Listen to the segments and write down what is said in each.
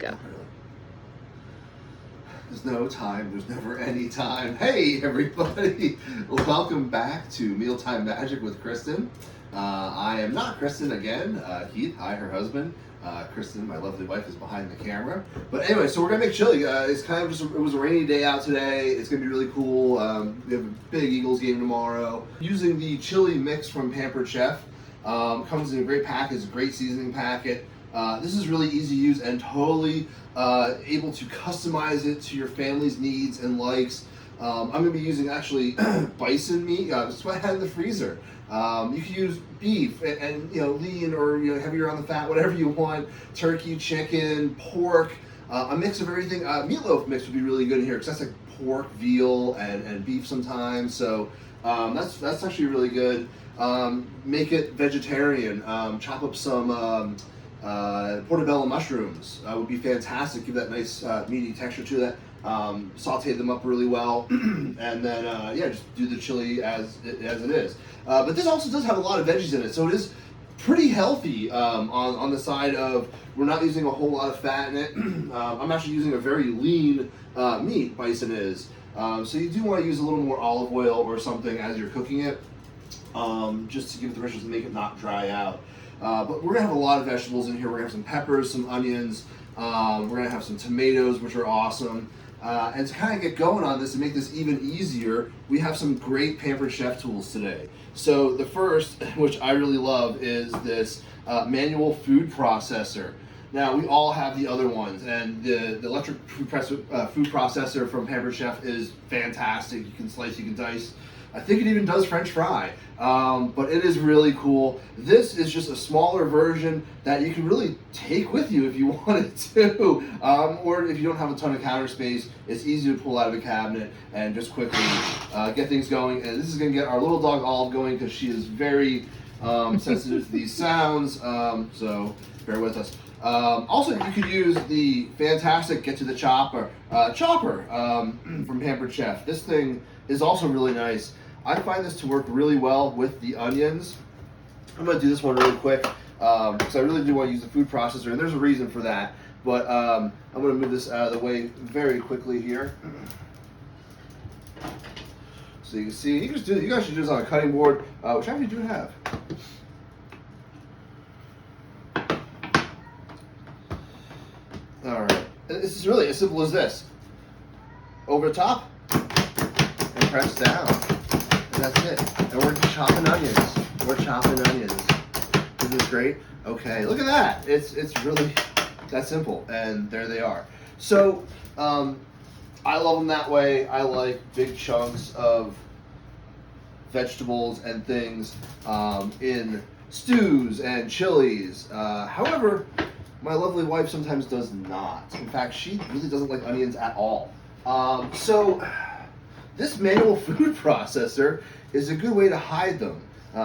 Go. There's no time. There's never any time. Hey, everybody. Welcome back to Mealtime Magic with Kristin. I am not Kristin again. Heath, hi, her husband. Kristin, my lovely wife, is behind the camera. But anyway, so we're going to make chili. It's kind of just, it was a rainy day out today. It's going to be really cool. We have a big Eagles game tomorrow. Using the chili mix from Pampered Chef. Comes in a great package, a great seasoning packet. This is really easy to use and totally able to customize it to your family's needs and likes. I'm going to be using actually bison meat. That's what I had in the freezer. You can use beef and lean or heavier on the fat, whatever you want. Turkey, chicken, pork, a mix of everything. Meatloaf mix would be really good in here because that's like pork, veal, and beef sometimes. So that's actually really good. Make it vegetarian. Chop up some portobello mushrooms would be fantastic. Give that nice meaty texture to that. Saute them up really well, and then just do the chili as it is. But this also does have a lot of veggies in it, so it is pretty healthy on the side of we're not using a whole lot of fat in it. I'm actually using a very lean meat, bison is. So you do want to use a little more olive oil or something as you're cooking it, just to give it the richness and make it not dry out. But we're going to have a lot of vegetables in here. We're going to have some peppers, some onions. We're going to have some tomatoes, which are awesome. And to kind of get going on this and make this even easier, we have some great Pampered Chef tools today. So the first, which I really love, is this manual food processor. Now, we all have the other ones, and the electric food processor from Pampered Chef is fantastic. You can slice, you can dice. I think it even does French fry, but it is really cool. This is just a smaller version that you can really take with you if you wanted to, or if you don't have a ton of counter space, it's easy to pull out of a cabinet and just quickly get things going. And this is going to get our little dog Olive going because she is very sensitive to these sounds, so bear with us. Also, you could use the fantastic Get to the Chopper from Pampered Chef. This thing is also really nice. I find this to work really well with the onions. I'm going to do this one really quick because I really do want to use the food processor, and there's a reason for that. But I'm going to move this out of the way very quickly here. So you can see, you guys should do this on a cutting board, which I actually do have. All right, this is really as simple as this. Over the top and press down. And that's it. And we're chopping onions. Isn't this great? Okay, look at that. It's really that simple. And there they are. So I love them that way. I like big chunks of vegetables and things in stews and chilies. However, my lovely wife sometimes does not. In fact, she really doesn't like onions at all. So this manual food processor is a good way to hide them.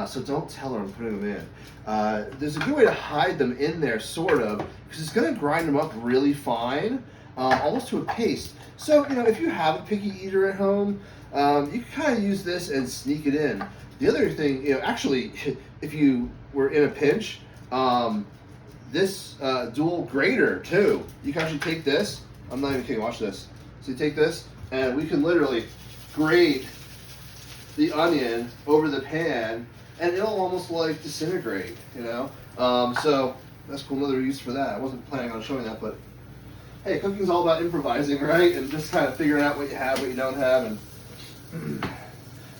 So don't tell her I'm putting them in. There's a good way to hide them in there, sort of, because it's going to grind them up really fine, almost to a paste. So, if you have a picky eater at home, you can kind of use this and sneak it in. The other thing, actually, if you were in a pinch, this dual grater, too. You can actually take this. I'm not even kidding, watch this. So you take this, and we can literally grate the onion over the pan, and it'll almost like disintegrate, So that's cool, another use for that. I wasn't planning on showing that, but hey, cooking's all about improvising, right? And just kind of figuring out what you have, what you don't have, and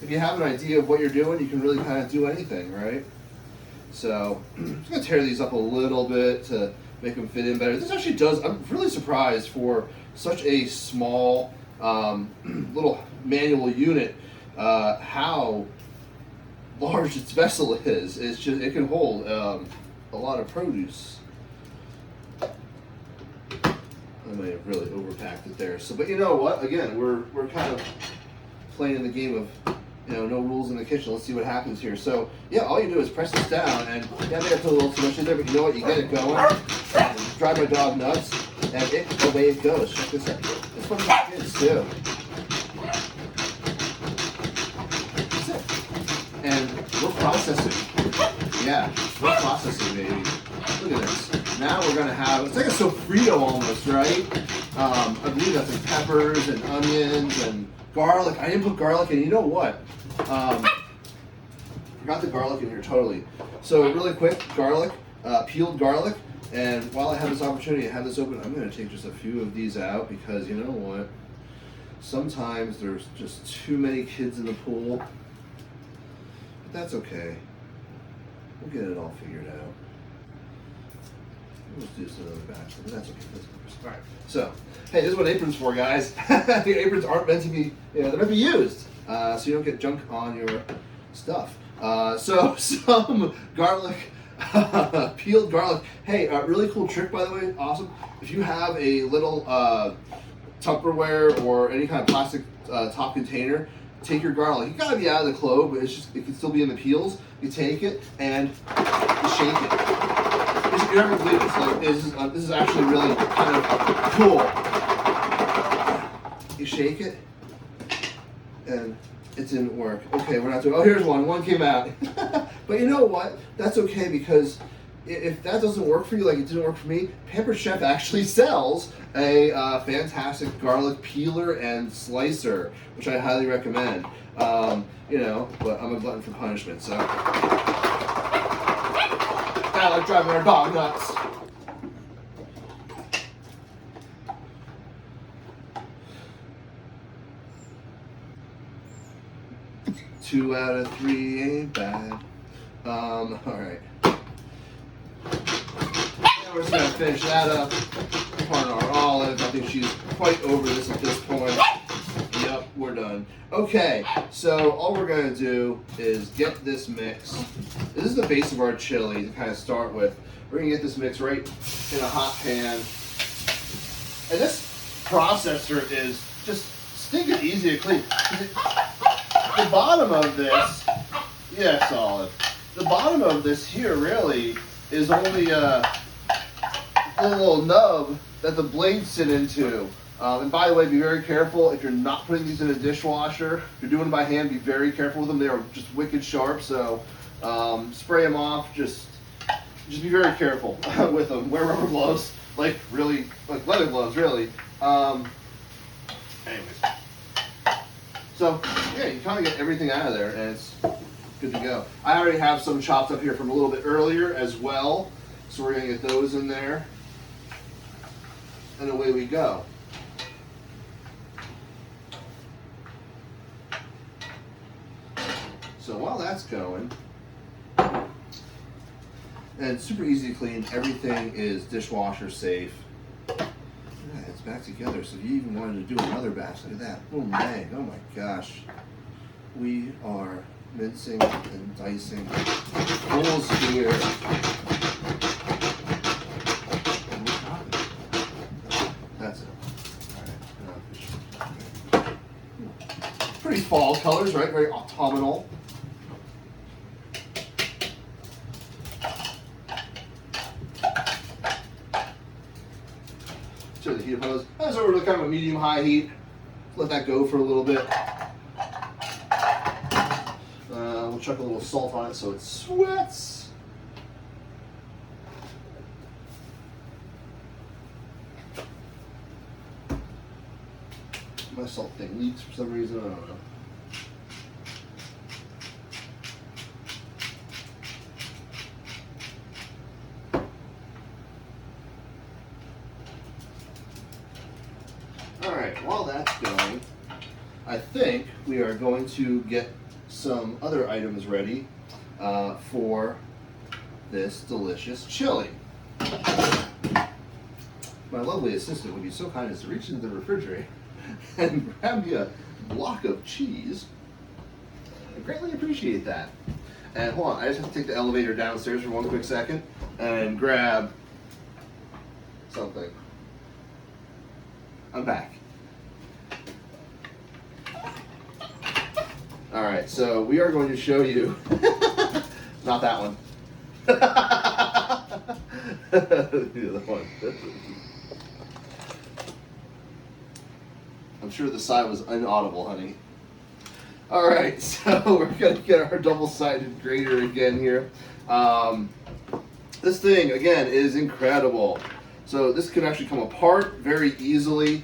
if you have an idea of what you're doing, you can really kind of do anything, right? So I'm just gonna tear these up a little bit to make them fit in better. This actually does, I'm really surprised for such a small little manual unit, how large its vessel is. It's just, it can hold a lot of produce. I may have really overpacked it there. So, but you know what? Again, we're kind of playing the game of no rules in the kitchen. Let's see what happens here. So yeah, all you do is press this down, and yeah, I may have put a little too much in there, but you know what? You get it going. Drive my dog nuts, and away it goes. Check this out. It's fun for kids too. That's it. And we're processing. Yeah, we're processing, baby. Look at this. Now we're gonna have, it's like a sofrito almost, right? I believe that's like peppers and onions and garlic. I didn't put garlic in. You know what? Forgot the garlic in here totally. So really quick, garlic, peeled garlic. And while I have this opportunity to have this open, I'm gonna take just a few of these out because you know what? Sometimes there's just too many kids in the pool. But that's okay. We'll get it all figured out. We'll just do this another batch, but that's okay. That's okay. All right. So, hey, this is what aprons for, guys. The aprons aren't meant to be, they're meant to be used, so you don't get junk on your stuff. So some garlic, peeled garlic. Hey, really cool trick, by the way. Awesome. If you have a little Tupperware or any kind of plastic top container, take your garlic. You gotta be out of the clove, but it can still be in the peels. You take it and you shake it. You're never gonna believe this. Like this is actually really kind of cool. You shake it, and it didn't work. Okay, we're not doing. Oh, here's one. One came out. But you know what? That's okay because if that doesn't work for you, like it didn't work for me, Pampered Chef actually sells a fantastic garlic peeler and slicer, which I highly recommend. But I'm a glutton for punishment, so. I like driving our dog nuts. Two out of three ain't bad. All right. Now we're just gonna finish that up. On our olive. I think she's quite over this at this point. Yep, we're done. Okay, so all we're gonna do is get this mix. This is the base of our chili to kind of start with. We're gonna get this mix right in a hot pan. And this processor is just stinking easy to clean. The bottom of this, yes, Olive. The bottom of this here really is only a little nub that the blades sit into. And by the way, be very careful if you're not putting these in a dishwasher. If you're doing it by hand, be very careful with them. They are just wicked sharp, so spray them off. Just be very careful with them. Wear rubber gloves, like leather gloves, really. Anyways, so yeah, you kind of get everything out of there, and it's good to go. I already have some chopped up here from a little bit earlier as well, so we're gonna get those in there, and away we go. So while that's going, and it's super easy to clean, everything is dishwasher safe. Yeah, it's back together, so if you even wanted to do another batch, look at that. Oh man, oh my gosh. We are mincing and dicing fools here. That's it. All right. Pretty fall colors, right? Very autumnal. The heat of hose. That's over to kind of a medium-high heat. Let that go for a little bit. We'll chuck a little salt on it so it sweats. My salt thing leaks for some reason. I don't know. While that's going, I think we are going to get some other items ready for this delicious chili. My lovely assistant would be so kind as to reach into the refrigerator and grab me a block of cheese. I greatly appreciate that. And hold on, I just have to take the elevator downstairs for one quick second and grab something. I'm back. All right, so we are going to show you, not that one, the other one. I'm sure the sigh was inaudible, honey. All right, so we're gonna get our double-sided grater again here. This This thing, again, is incredible. So this can actually come apart very easily.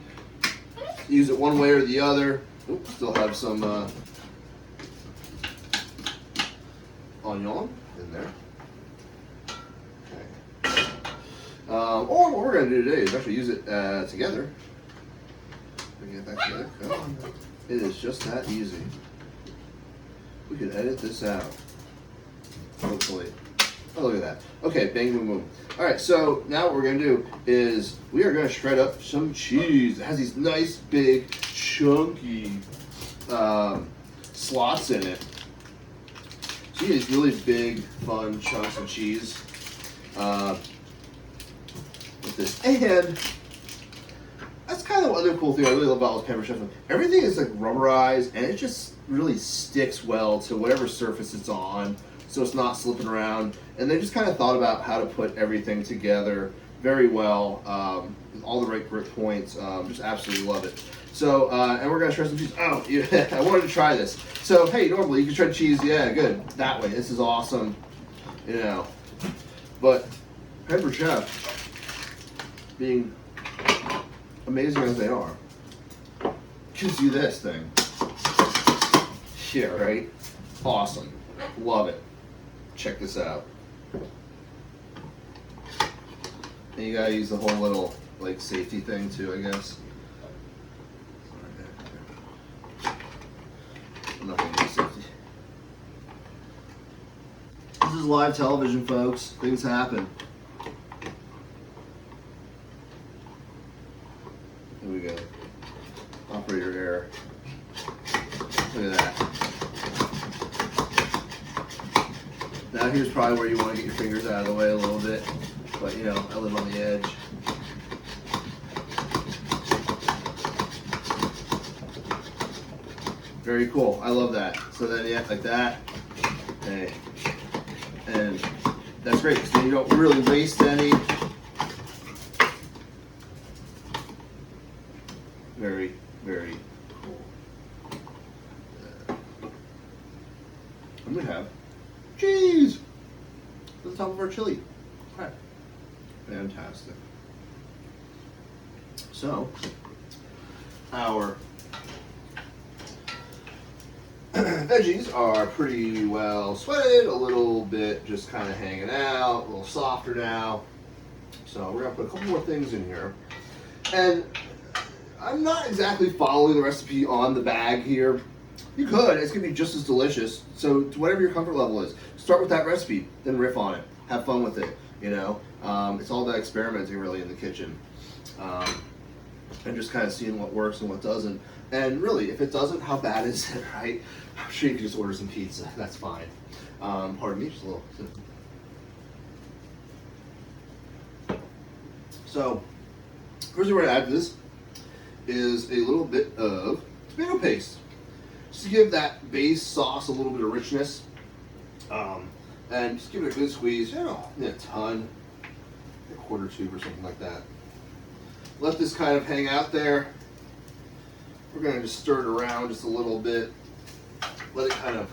Use it one way or the other. Oops, still have some onion in there. Okay. Or what we're going to do today is actually use it together. Get that together. Come on. It is just that easy. We can edit this out. Hopefully. Oh, look at that. Okay, bang, boom, boom. All right, so now what we're going to do is we are going to shred up some cheese. It has these nice, big, chunky slots in it. So you get these really big, fun chunks of cheese with this. And that's kind of the other cool thing I really love about Pampered Chef. Everything is like rubberized, and it just really sticks well to whatever surface it's on, so it's not slipping around. And they just kind of thought about how to put everything together very well, with all the right grip points. Just absolutely love it. So, and we're gonna shred some cheese. Oh, yeah, I wanted to try this. So, hey, normally you can shred cheese, yeah, good, that way. This is awesome, you know. But Pampered Chef, being amazing as they are, gives you this thing. Yeah, right? Awesome. Love it. Check this out. And you gotta use the whole little like safety thing too, I guess. I'm not gonna use safety. This is live television, folks. Things happen. Here we go. Operator error. Look at that. Now here's probably where you want to get your fingers out of the way a little bit. But you know, I live on the edge. Very cool. I love that. So then, yeah, like that. Okay. And that's great because then you don't really waste any. Very, very cool. And we have cheese at the top of our chili. Okay. Fantastic. So, our veggies are pretty well sweated, a little bit just kind of hanging out, a little softer now. So we're gonna put a couple more things in here. And I'm not exactly following the recipe on the bag here. You could, it's gonna be just as delicious. So to whatever your comfort level is, start with that recipe, then riff on it. Have fun with it, you know? It's all about experimenting really in the kitchen. And just kind of seeing what works and what doesn't. And really, if it doesn't, how bad is it, right? I'm sure you can just order some pizza, that's fine. Pardon me, just a little. So, first thing we're gonna add to this is a little bit of tomato paste. Just to give that base sauce a little bit of richness. And just give it a good squeeze, you know, a ton, a quarter tube or something like that. Let this kind of hang out there. We're gonna just stir it around just a little bit. Let it kind of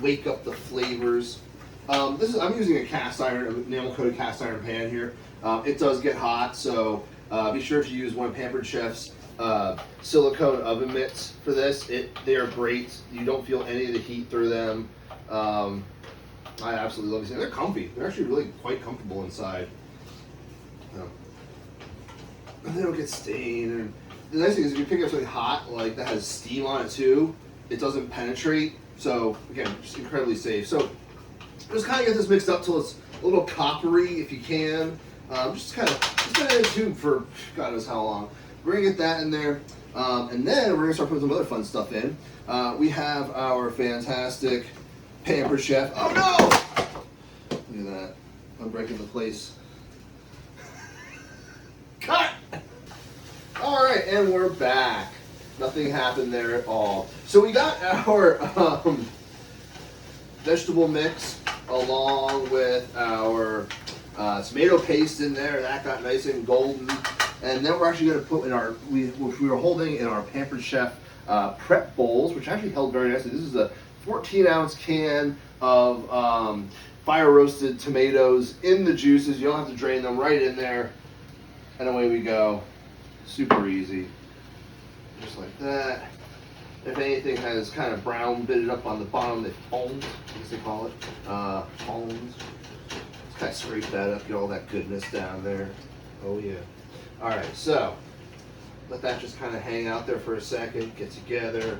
wake up the flavors. I'm using a cast iron, a enamel coated cast iron pan here. It does get hot, so be sure to use one of Pampered Chef's silicone oven mitts for this. They are great. You don't feel any of the heat through them. I absolutely love these things. They're comfy. They're actually really quite comfortable inside. And they don't get stained. And the nice thing is if you pick up something hot, like that has steam on it too, it doesn't penetrate. So again, just incredibly safe. So just kind of get this mixed up till it's a little coppery if you can. Just kind of in a tube for God knows how long. We're gonna get that in there. And then we're gonna start putting some other fun stuff in. We have our fantastic Pampered Chef. Oh no! Look at that. I'm breaking the place. Cut! Alright, and we're back. Nothing happened there at all. So we got our vegetable mix along with our tomato paste in there. That got nice and golden. And then we're actually going to put in our, which we were holding in our Pampered Chef prep bowls, which actually held very nicely. This is a 14-ounce can of fire roasted tomatoes in the juices. You don't have to drain them, right in there. And away we go. Super easy. Just like that. If anything has kind of brown bitted up on the bottom, they foamed, I guess they call it. Foams. Just kind of scrape that up, get all that goodness down there. Oh yeah. Alright, so let that just kind of hang out there for a second, get together.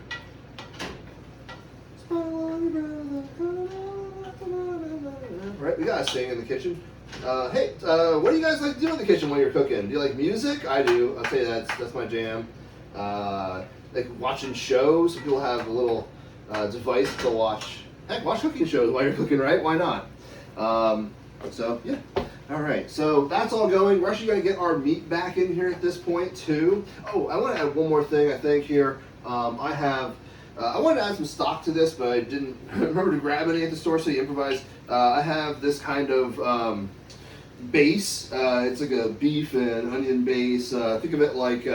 Right, we gotta sing in the kitchen. Hey, what do you guys like to do in the kitchen when you're cooking? Do you like music? I do. I'll tell you that's my jam. Like watching shows. Some people have a little device to watch. Heck, watch cooking shows while you're cooking, right? Why not? So yeah. All right. So that's all going. We're actually going to get our meat back in here at this point too. Oh, I want to add one more thing. I think here I wanted to add some stock to this, but I didn't remember to grab any at the store, so you improvise. I have this kind of base. It's like a beef and onion base. Think of it like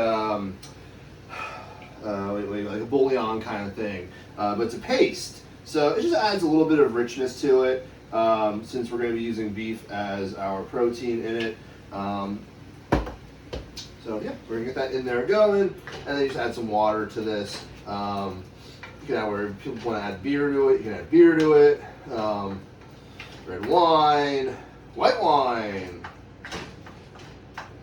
like a bouillon kind of thing, but it's a paste. So it just adds a little bit of richness to it, since we're going to be using beef as our protein in it. So yeah, we're going to get that in there going, and then you just add some water to this. You can add where people want to add beer to it, you can add beer to it. Red wine, white wine,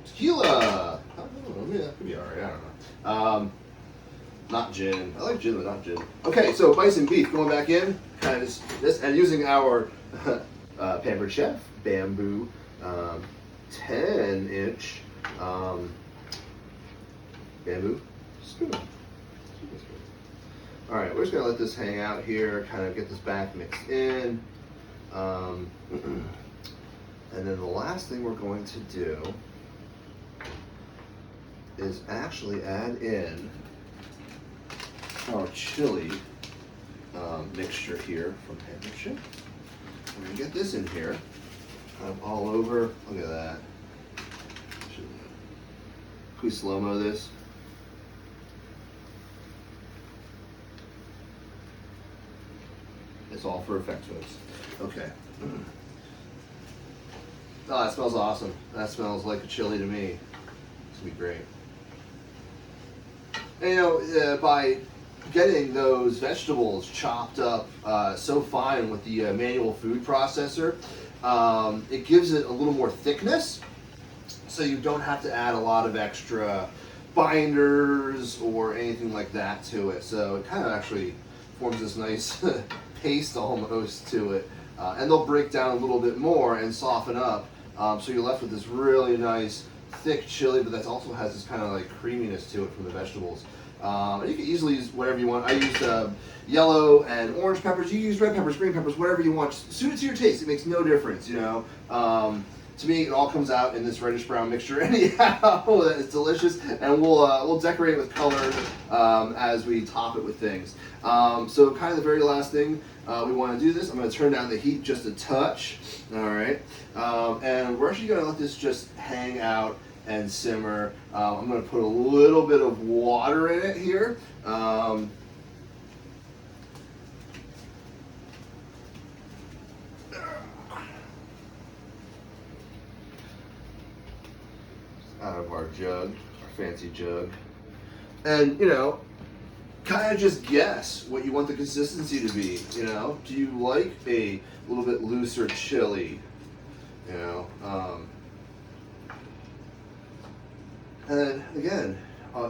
tequila. I don't know, maybe that could be alright, I don't know. Not gin. I like gin, but not gin. Okay, so bison beef going back in, kind of this, and using our Pampered Chef bamboo 10-inch bamboo spoon. All right, we're just gonna let this hang out here, kind of get this back mixed in. And then the last thing we're going to do is actually add in our chili mixture here from Pampered Chef. We're gonna get this in here, kind of all over. Look at that. Can we slow-mo this? It's all for effect, folks. Okay. Oh, that smells awesome. That smells like a chili to me. It's gonna be great. And, you know, by getting those vegetables chopped up so fine with the manual food processor, it gives it a little more thickness, so you don't have to add a lot of extra binders or anything like that to it. So it kind of actually forms this nice paste almost to it, and they'll break down a little bit more and soften up, so you're left with this really nice thick chili, but that also has this kind of like creaminess to it from the vegetables. And you can easily use whatever you want. I used yellow and orange peppers. You use red peppers, green peppers, whatever you want. Suit it to your taste. It makes no difference, you know. To me, it all comes out in this reddish brown mixture anyhow. It's delicious, and we'll decorate it with color as we top it with things. So kind of the very last thing we want to do this. I'm going to turn down the heat just a touch. All right, and we're actually going to let this just hang out and simmer. I'm going to put a little bit of water in it here. Out of our jug, our fancy jug. And, you know, kind of just guess what you want the consistency to be, you know? Do you like a little bit looser chili, you know? And then, again,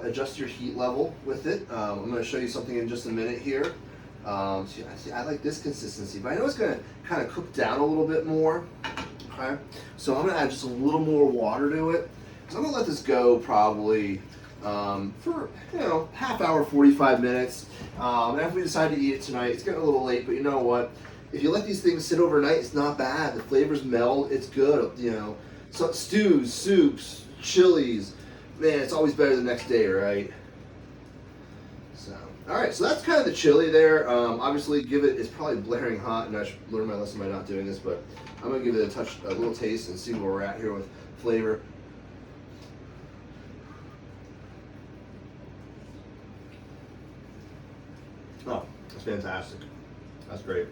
adjust your heat level with it. I'm going to show you something in just a minute here. See, I like this consistency, but I know it's going to kind of cook down a little bit more. Okay, so I'm going to add just a little more water to it. So I'm going to let this go probably for, you know, half hour, 45 minutes. And if we decide to eat it tonight, it's getting a little late, but you know what? If you let these things sit overnight, it's not bad. The flavors meld, it's good, you know. So stews, soups, chilies, man, it's always better the next day, right? So, all right, so that's kind of the chili there. Obviously, it's probably blaring hot, and I should learn my lesson by not doing this, but I'm going to give it a little taste and see where we're at here with flavor. Oh, that's fantastic. That's great.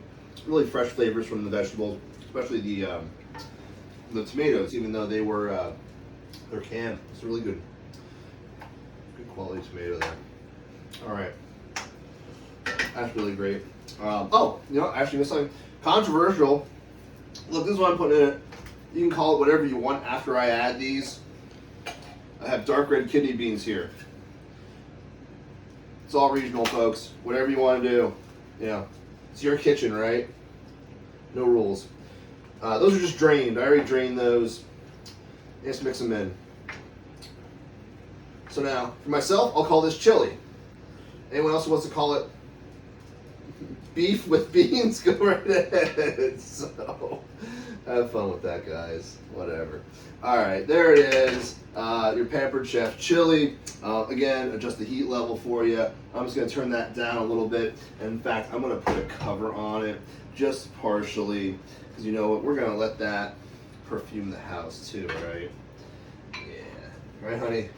Really fresh flavors from the vegetables. especially the tomatoes, even though they're canned. It's a really good quality tomato there. All right, that's really great. Oh, you know, actually, this something controversial. Look, this is what I'm putting in it. You can call it whatever you want after I add these. I have dark red kidney beans here. It's all regional, folks. Whatever you want to do, you know, it's your kitchen, right? No rules. Those are just drained. I already drained those. Just mix them in. So now, for myself, I'll call this chili. Anyone else who wants to call it beef with beans, go right ahead. So, have fun with that, guys. Whatever. All right, there it is. Your Pampered Chef chili. Again, adjust the heat level for you. I'm just going to turn that down a little bit. In fact, I'm going to put a cover on it, just partially, because you know what? We're going to let that perfume the house too, right? Yeah. Right, honey?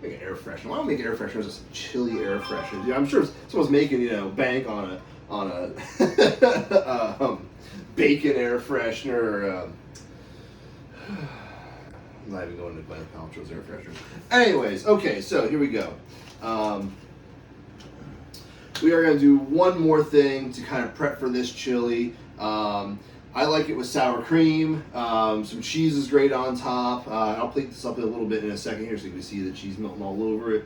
Make an air freshener. Why don't we make air fresheners as chili air fresheners? Yeah, I'm sure someone's making, you know, bank on a bacon air freshener. I'm not even going to Gwyneth Paltrow's air freshener. Anyways, okay, so here we go. We are going to do one more thing to kind of prep for this chili. I like it with sour cream. Some cheese is great on top. I'll plate this up a little bit in a second here so you can see the cheese melting all over it.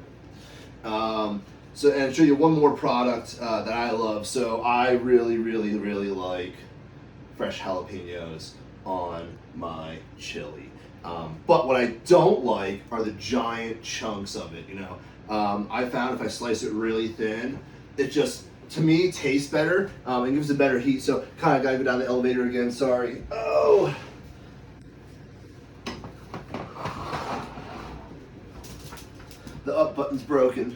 And show you one more product that I love. So I really, really, really like fresh jalapenos on my chili. But what I don't like are the giant chunks of it, you know. I found if I slice it really thin, it just, to me, tastes better and gives a better heat. So kind of gotta go down the elevator again, sorry. Oh. The up button's broken.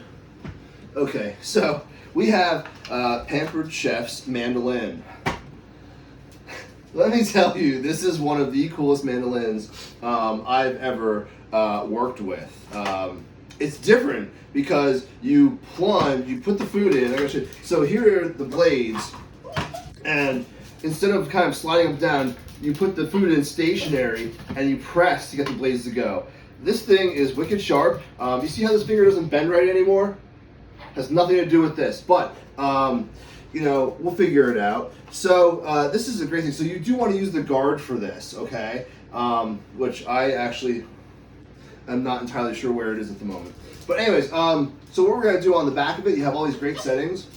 Okay, so we have Pampered Chef's mandolin. Let me tell you, this is one of the coolest mandolins I've ever worked with. It's different because you put the food in. So here are the blades, and instead of kind of sliding them down, you put the food in stationary and you press to get the blades to go. This thing is wicked sharp. You see how this finger doesn't bend right anymore? Has nothing to do with this, but you know, we'll figure it out. So this is a great thing. So you do want to use the guard for this, okay? Which I actually am not entirely sure where it is at the moment. But anyways, so what we're gonna do on the back of it, you have all these great settings.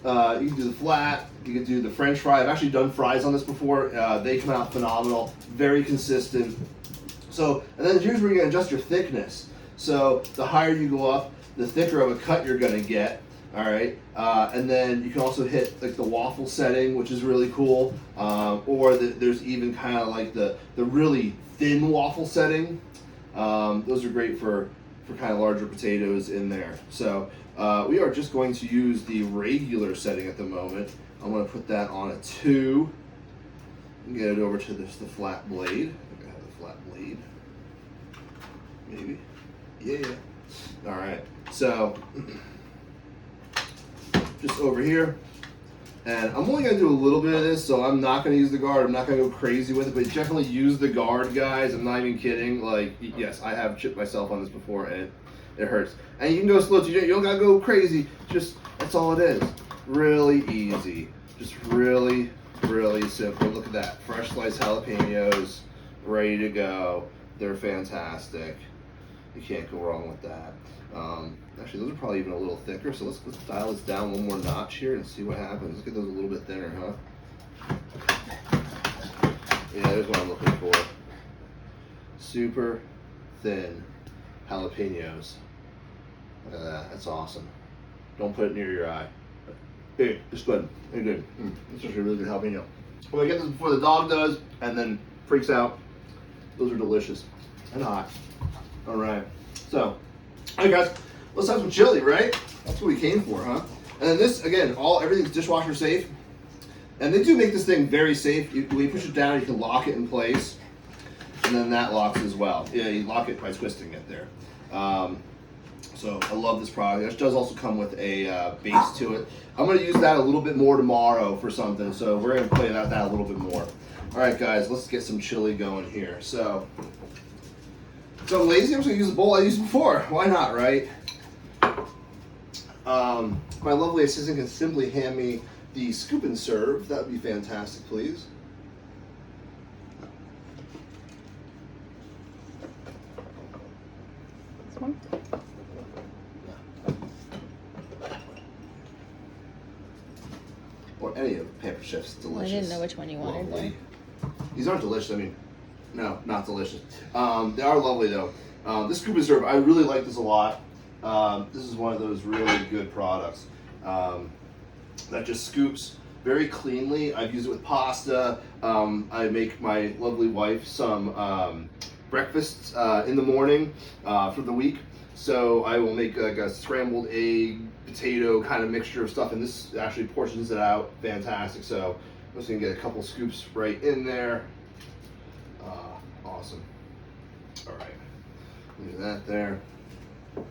You can do the flat, you can do the French fry. I've actually done fries on this before. They come out phenomenal, very consistent. So, and then here's where you're gonna adjust your thickness. So the higher you go up, the thicker of a cut you're gonna get. All right, and then you can also hit like the waffle setting, which is really cool. Or there's even kind of like the really thin waffle setting. Those are great for kind of larger potatoes in there. So we are just going to use the regular setting at the moment. I'm going to put that on a 2 and get it over to the flat blade. I think I have the flat blade. Maybe. Yeah. All right. So just over here. And I'm only going to do a little bit of this, so I'm not going to use the guard. I'm not going to go crazy with it, but definitely use the guard, guys. I'm not even kidding. Like, yes, I have chipped myself on this before, and it hurts. And you can go slow, you don't got to go crazy. Just, that's all it is. Really easy. Just really, really simple. Look at that. Fresh sliced jalapenos, ready to go. They're fantastic. You can't go wrong with that. Actually, those are probably even a little thicker, so let's dial this down one more notch here and see what happens. Let's get those a little bit thinner, huh? Yeah, there's what I'm looking for. Super thin jalapenos. Look at that, that's awesome. Don't put it near your eye. Hey, it's good, very good. This is a really good jalapeno. Well, I get this before the dog does, and then freaks out. Those are delicious and hot. All right, so, all right guys, let's have some chili, right? That's what we came for, huh? And then this, again, everything's dishwasher safe. And they do make this thing very safe. When you push it down, you can lock it in place. And then that locks as well. Yeah, you lock it by twisting it there. So I love this product. It does also come with a base to it. I'm going to use that a little bit more tomorrow for something, so we're going to play that a little bit more. All right, guys, let's get some chili going here. So I'm lazy. I'm just going to use the bowl I used before. Why not, right? My lovely assistant can simply hand me the scoop and serve. That would be fantastic, please. This one? Or any of Pampered Chef's delicious. Well, I didn't know which one you wanted. Lovely. These aren't delicious. I mean, no, not delicious. They are lovely though. This scoop and serve, I really like this a lot. This is one of those really good products that just scoops very cleanly. I've used it with pasta. I make my lovely wife some breakfasts in the morning for the week. So I will make like a scrambled egg, potato kind of mixture of stuff, and this actually portions it out fantastic. So I'm just gonna get a couple scoops right in there. Awesome. All right, leave that there. I'm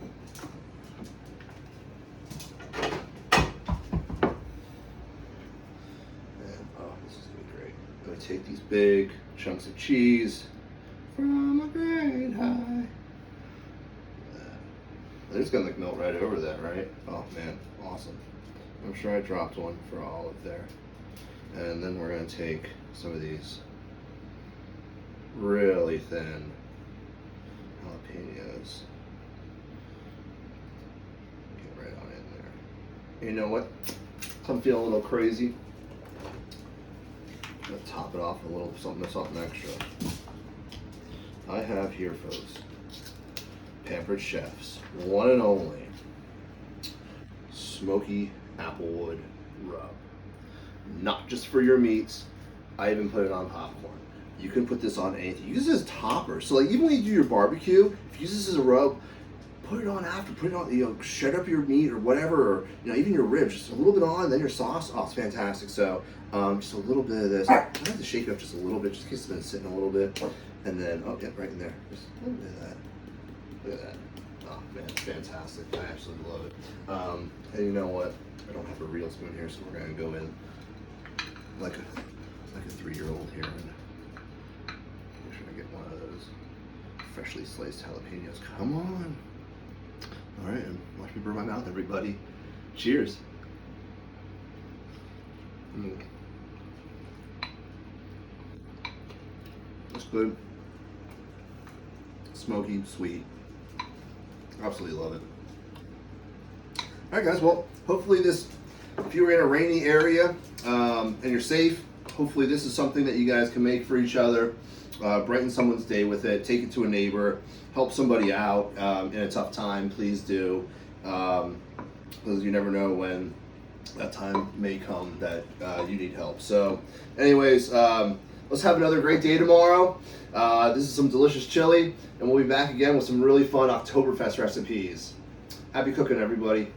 going to take these big chunks of cheese from a great high. They're just going to like melt right over that, right? Oh man, awesome. I'm sure I dropped one for Olive there. And then we're going to take some of these really thin jalapenos. Get right on in there. You know what? I'm feeling a little crazy. I'm gonna top it off with a little something extra. I have here, folks, Pampered Chef's one and only smoky applewood rub. Not just for your meats. I even put it on popcorn. You can put this on anything. Use this as topper. So like even when you do your barbecue, if you use this as a rub, put it on after. Put it on, shred up your meat or whatever, or even your ribs. Just a little bit on, then your sauce. Oh, it's fantastic. So just a little bit of this. I have to shake it up just a little bit, just in case it's been sitting a little bit. And then, oh yeah, right in there. Just a little bit of that. Look at that. Oh man, it's fantastic. I absolutely love it. And you know what? I don't have a real spoon here, so we're gonna go in like a 3-year-old here and make sure I get one of those freshly sliced jalapenos. Come on. All right, and watch me burn my mouth, everybody. Cheers. That's good. Smoky, sweet. Absolutely love it. All right, guys. Well, hopefully this, if you're in a rainy area and you're safe, hopefully this is something that you guys can make for each other. Brighten someone's day with it. Take it to a neighbor. Help somebody out in a tough time. Please do, because you never know when that time may come that you need help. So, anyways, let's have another great day tomorrow. This is some delicious chili, and we'll be back again with some really fun Oktoberfest recipes. Happy cooking, everybody.